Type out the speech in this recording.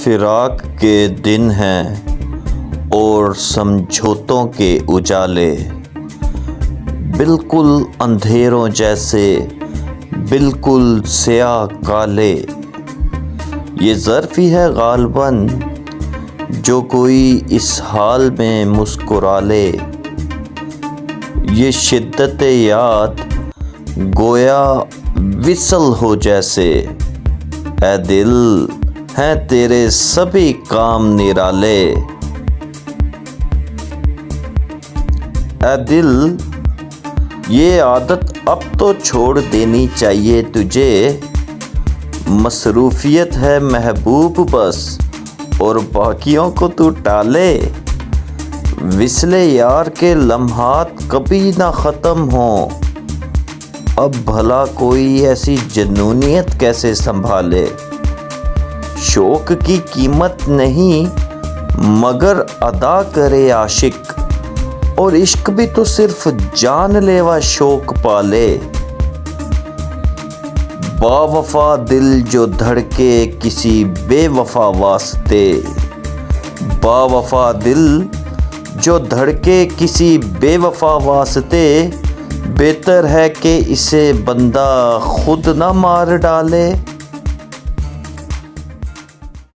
فراق کے دن ہیں اور سمجھوتوں کے اجالے، بالکل اندھیروں جیسے، بالکل سیاہ کالے۔ یہ ظرف ہی ہے غالباً جو کوئی اس حال میں مسکرا لے، یہ شدت یاد گویا وصل ہو جیسے، اے دل ہیں تیرے سبھی کام نرالے۔ اے دل یہ عادت اب تو چھوڑ دینی چاہیے تجھے، مصروفیت ہے محبوب بس اور باقیوں کو تو ٹالے۔ وصل یار کے لمحات کبھی نہ ختم ہوں، اب بھلا کوئی ایسی جنونیت کیسے سنبھالے۔ شوق کی قیمت نہیں مگر ادا کرے عاشق، اور عشق بھی تو صرف جان لیوا شوق پالے۔ با وفا دل جو دھڑکے کسی بے وفا واسطے، با وفا دل جو دھڑکے کسی بے وفا واسطے، بہتر ہے کہ اسے بندہ خود نہ مار ڈالے۔